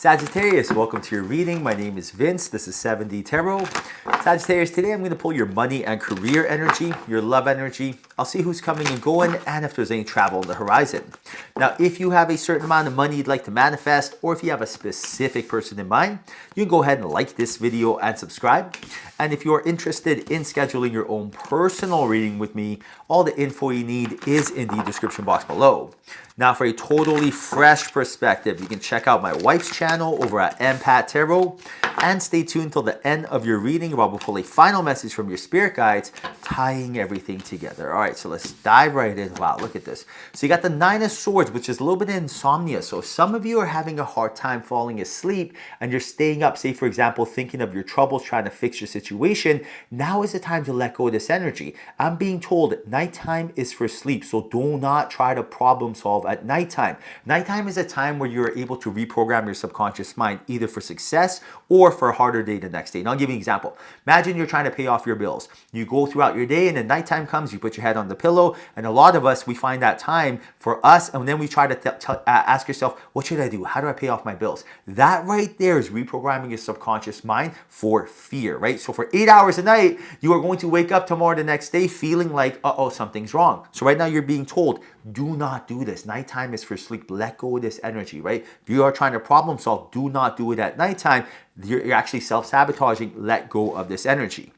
Sagittarius, welcome to your reading. My name is Vince. This is 7D Tarot. Sagittarius, today I'm going to pull your money and career energy, your love energy. I'll see who's coming and going and if there's any travel on the horizon. Now, if you have a certain amount of money you'd like to manifest, or if you have a specific person in mind, you can go ahead and like this video and subscribe. And if you're interested in scheduling your own personal reading with me, all the info you need is in the description box below. Now, for a totally fresh perspective, you can check out my wife's channel over at Empath Tarot, and stay tuned till the end of your reading where we'll pull a final message from your spirit guides, tying everything together. All right, so let's dive right in. Wow, look at this. So you got the Nine of Swords, which is a little bit of insomnia. So if some of you are having a hard time falling asleep and you're staying up, say for example, thinking of your troubles, trying to fix your situation, now is the time to let go of this energy. I'm being told nighttime is for sleep, so do not try to problem solve at nighttime. Nighttime is a time where you're able to reprogram your subconscious mind either for success or for a harder day the next day. And I'll give you an example. Imagine you're trying to pay off your bills. You go throughout your day and then nighttime comes, you put your head on the pillow, and a lot of us, we find that time for us, and then we try to ask yourself, what should I do? How do I pay off my bills? That right there is reprogramming your subconscious mind for fear, right? So for 8 hours a night, you are going to wake up tomorrow the next day feeling like, uh-oh, something's wrong. So right now you're being told, do not do this. Nighttime is for sleep. Let go of this energy, right? If you are trying to problem solve, do not do it at nighttime. You're actually self-sabotaging. Let go of this energy.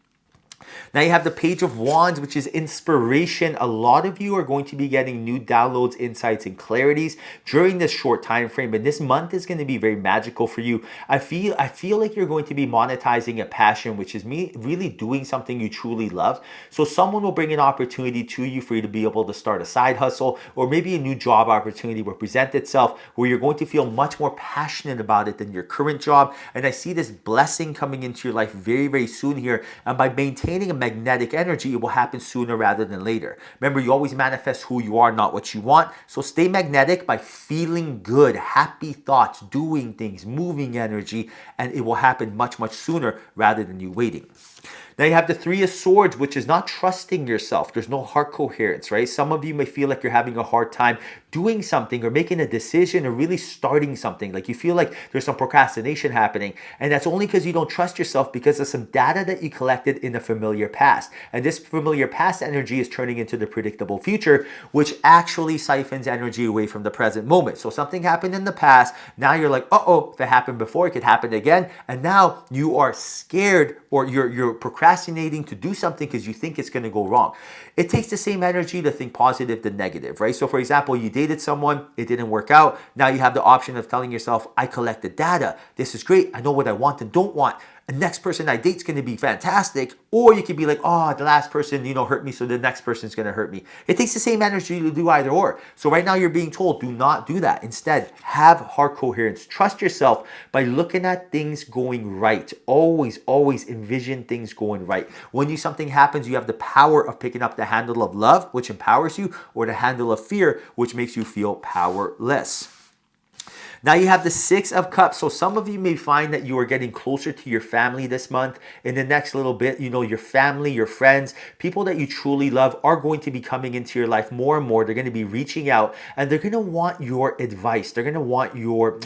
Now you have the Page of Wands, which is inspiration. A lot of you are going to be getting new downloads, insights, and clarities during this short time frame. And this month is going to be very magical for you. I feel like you're going to be monetizing a passion, which is really doing something you truly love. So someone will bring an opportunity to you for you to be able to start a side hustle, or maybe a new job opportunity will present itself where you're going to feel much more passionate about it than your current job. And I see this blessing coming into your life very, very soon here. And by maintaining a magnetic energy, it will happen sooner rather than later. Remember, you always manifest who you are, not what you want. So stay magnetic by feeling good, happy thoughts, doing things, moving energy, and it will happen much, much sooner rather than you waiting. Now you have the Three of Swords, which is not trusting yourself. There's no heart coherence, right? Some of you may feel like you're having a hard time doing something or making a decision or really starting something. Like you feel like there's some procrastination happening. And that's only because you don't trust yourself because of some data that you collected in the familiar past. And this familiar past energy is turning into the predictable future, which actually siphons energy away from the present moment. So something happened in the past. Now you're like, uh-oh, if it happened before, it could happen again. And now you are scared, or you're procrastinating to do something because you think it's going to go wrong. It takes the same energy to think positive than negative, right? So for example, you dated someone, it didn't work out. Now you have the option of telling yourself, I collected data. This is great. I know what I want and don't want. The next person I date is going to be fantastic. Or you could be like, oh, the last person, hurt me, so the next person's going to hurt me. It takes the same energy to do either or. So right now you're being told, do not do that. Instead, have heart coherence. Trust yourself by looking at things going right. Always, always envision things going right. When something happens, you have the power of picking up the handle of love, which empowers you, or the handle of fear, which makes you feel powerless. Now you have the Six of Cups. So some of you may find that you are getting closer to your family this month. In the next little bit, your family, your friends, people that you truly love are going to be coming into your life more and more. They're going to be reaching out and they're going to want your advice. They're going to want your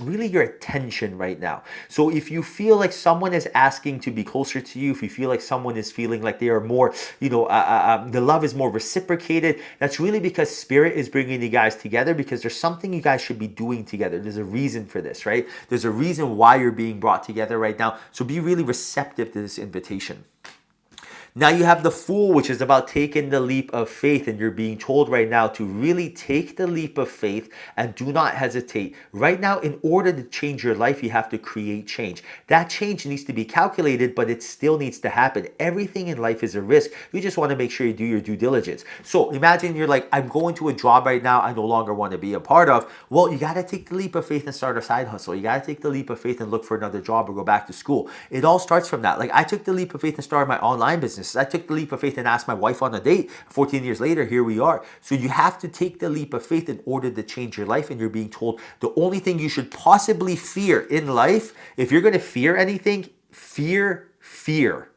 attention right now. So if you feel like someone is asking to be closer to you, if you feel like someone is feeling like they are more, the love is more reciprocated, that's really because Spirit is bringing you guys together because there's something you guys should be doing together. There's a reason for this, right? There's a reason why you're being brought together right now. So be really receptive to this invitation. Now you have the Fool, which is about taking the leap of faith, and you're being told right now to really take the leap of faith and do not hesitate. Right now, in order to change your life, you have to create change. That change needs to be calculated, but it still needs to happen. Everything in life is a risk. You just want to make sure you do your due diligence. So imagine you're like, I'm going to a job right now I no longer want to be a part of. Well, you got to take the leap of faith and start a side hustle. You got to take the leap of faith and look for another job or go back to school. It all starts from that. Like I took the leap of faith and started my online business. I took the leap of faith and asked my wife on a date. 14 years later, here we are. So you have to take the leap of faith in order to change your life. And you're being told the only thing you should possibly fear in life, if you're going to fear anything, fear.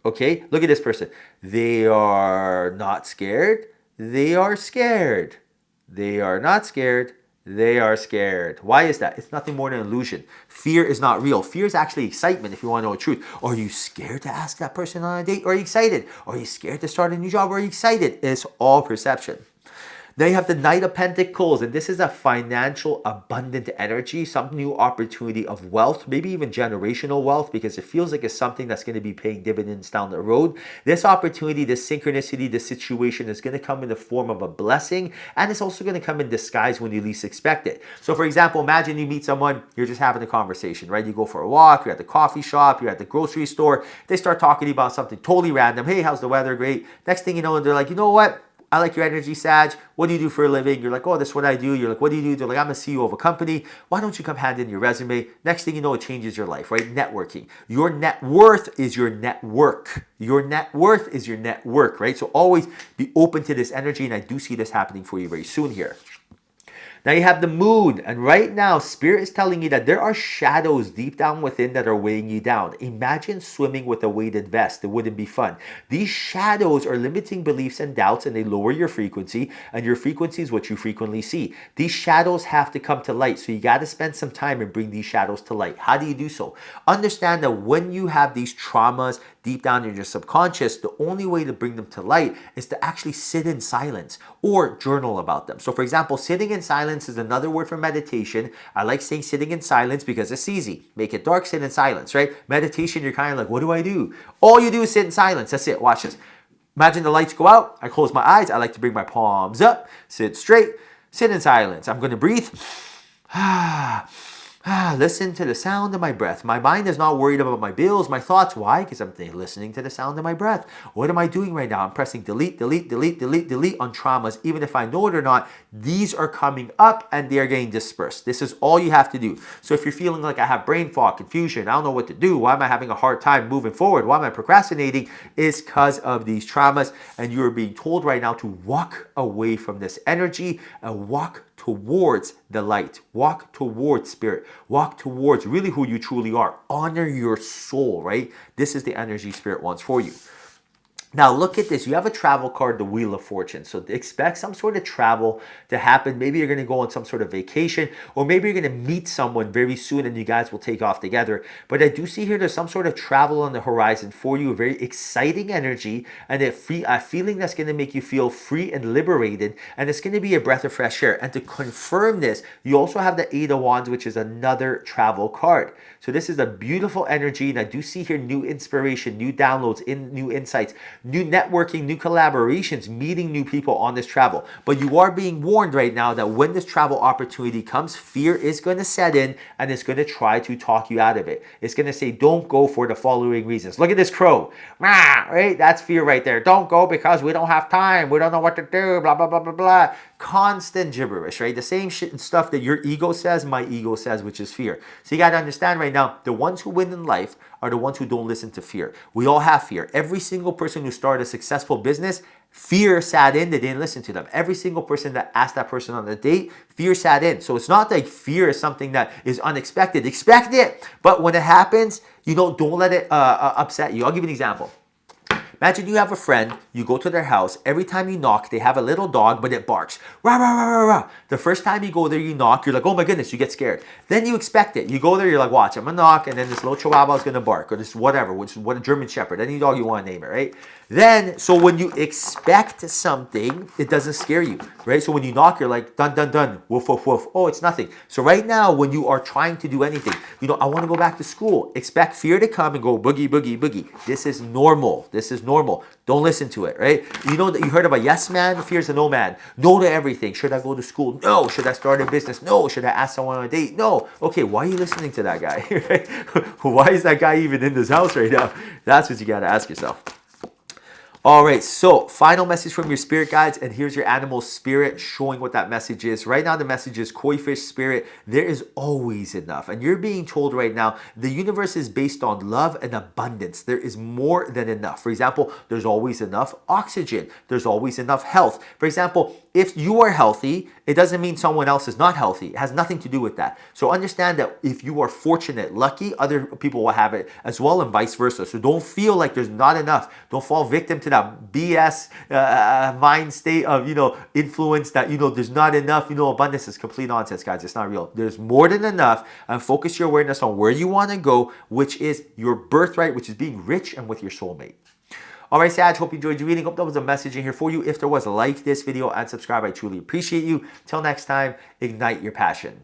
Okay? Look at this person. They are not scared. They are scared. They are not scared. They are scared. Why is that? It's nothing more than illusion. Fear is not real. Fear is actually excitement, if you want to know the truth. Are you scared to ask that person on a date? Or are you excited? Are you scared to start a new job? Or are you excited? It's all perception. Now you have the Knight of Pentacles, and this is a financial abundant energy, some new opportunity of wealth, maybe even generational wealth, because it feels like it's something that's going to be paying dividends down the road. This opportunity, this synchronicity, this situation is going to come in the form of a blessing, and it's also going to come in disguise when you least expect it. So for example, imagine you meet someone, you're just having a conversation, right? You go for a walk, you're at the coffee shop, you're at the grocery store, they start talking to you about something totally random. Hey, how's the weather? Great. Next thing you know, they're like, you know what? I like your energy, Sag. What do you do for a living? You're like, oh, that's what I do. You're like, what do you do? They're like, I'm a CEO of a company. Why don't you come hand in your resume? Next thing you know, it changes your life, right? Networking. Your net worth is your network. Your net worth is your network, right? So always be open to this energy, and I do see this happening for you very soon here. Now you have the moon, and right now Spirit is telling you that there are shadows deep down within that are weighing you down. Imagine swimming with a weighted vest. It wouldn't be fun. These shadows are limiting beliefs and doubts, and they lower your frequency, and your frequency is what you frequently see. These shadows have to come to light, so you got to spend some time and bring these shadows to light. How do you do so? Understand that when you have these traumas deep down in your subconscious, the only way to bring them to light is to actually sit in silence or journal about them. So for example, sitting in silence is another word for meditation. I like saying sitting in silence because it's easy. Make it dark, sit in silence, right? Meditation, you're kind of like, what do I do? All you do is sit in silence. That's it. Watch this. Imagine the lights go out. I close my eyes. I like to bring my palms up, sit straight, sit in silence. I'm going to breathe. Listen to the sound of my breath. My mind is not worried about my bills, my thoughts. Why? Because I'm listening to the sound of my breath. What am I doing right now? I'm pressing delete, delete, delete, delete, delete on traumas. Even if I know it or not, these are coming up and they are getting dispersed. This is all you have to do. So if you're feeling like I have brain fog, confusion, I don't know what to do, why am I having a hard time moving forward, why am I procrastinating, is because of these traumas, and you are being told right now to walk away from this energy and walk towards the light. Walk towards Spirit. Walk towards really who you truly are. Honor your soul, right? This is the energy Spirit wants for you. Now look at this. You have a travel card, the Wheel of Fortune. So expect some sort of travel to happen. Maybe you're going to go on some sort of vacation, or maybe you're going to meet someone very soon and you guys will take off together. But I do see here there's some sort of travel on the horizon for you, a very exciting energy, and a feeling that's going to make you feel free and liberated, and it's going to be a breath of fresh air. And to confirm this, you also have the Eight of Wands, which is another travel card. So this is a beautiful energy, and I do see here new inspiration, new downloads, new insights, new networking, new collaborations, meeting new people on this travel. But you are being warned right now that when this travel opportunity comes, fear is going to set in, and it's going to try to talk you out of it. It's going to say, don't go for the following reasons. Look at this crow. Right? That's fear right there. Don't go because we don't have time. We don't know what to do. Blah, blah, blah, blah, blah. Constant gibberish, right? The same shit and stuff that your ego says, my ego says, which is fear. So you got to understand right now, the ones who win in life are the ones who don't listen to fear. We all have fear. Every single person who started a successful business, fear sat in, they didn't listen to them. Every single person that asked that person on a date, fear sat in. So it's not like fear is something that is unexpected. Expect it. But when it happens, don't let it upset you. I'll give you an example. Imagine you have a friend, you go to their house, every time you knock, they have a little dog, but it barks. Rah, rah, rah, rah, rah. The first time you go there, you knock, you're like, oh my goodness, you get scared. Then you expect it. You go there, you're like, watch, I'm gonna knock, and then this little chihuahua is gonna bark, or this whatever, what a German shepherd, any dog you want to name it, right? Then, so when you expect something, it doesn't scare you, right? So when you knock, you're like, dun, dun, dun, woof, woof, woof. Oh, it's nothing. So right now, when you are trying to do anything, I want to go back to school. Expect fear to come and go boogie, boogie, boogie. This is normal. This is normal. Don't listen to it, right? You heard of a yes man? Fear is a no man. No to everything. Should I go to school? No. Should I start a business? No. Should I ask someone on a date? No. Okay, why are you listening to that guy? Why is that guy even in this house right now? That's what you got to ask yourself. All right, so final message from your spirit guides, and here's your animal spirit showing what that message is. Right now, the message is koi fish spirit. There is always enough, and you're being told right now the universe is based on love and abundance. There is more than enough. For example, there's always enough oxygen. There's always enough health. For example, if you are healthy, it doesn't mean someone else is not healthy. It has nothing to do with that. So understand that if you are fortunate, lucky, other people will have it as well, and vice versa. So don't feel like there's not enough. Don't fall victim to that BS mind state of, influence that, there's not enough. Abundance is complete nonsense, guys. It's not real. There's more than enough, and focus your awareness on where you want to go, which is your birthright, which is being rich and with your soulmate. All right, Sag, hope you enjoyed your reading. Hope there was a message in here for you. If there was, like this video and subscribe. I truly appreciate you. Till next time, ignite your passion.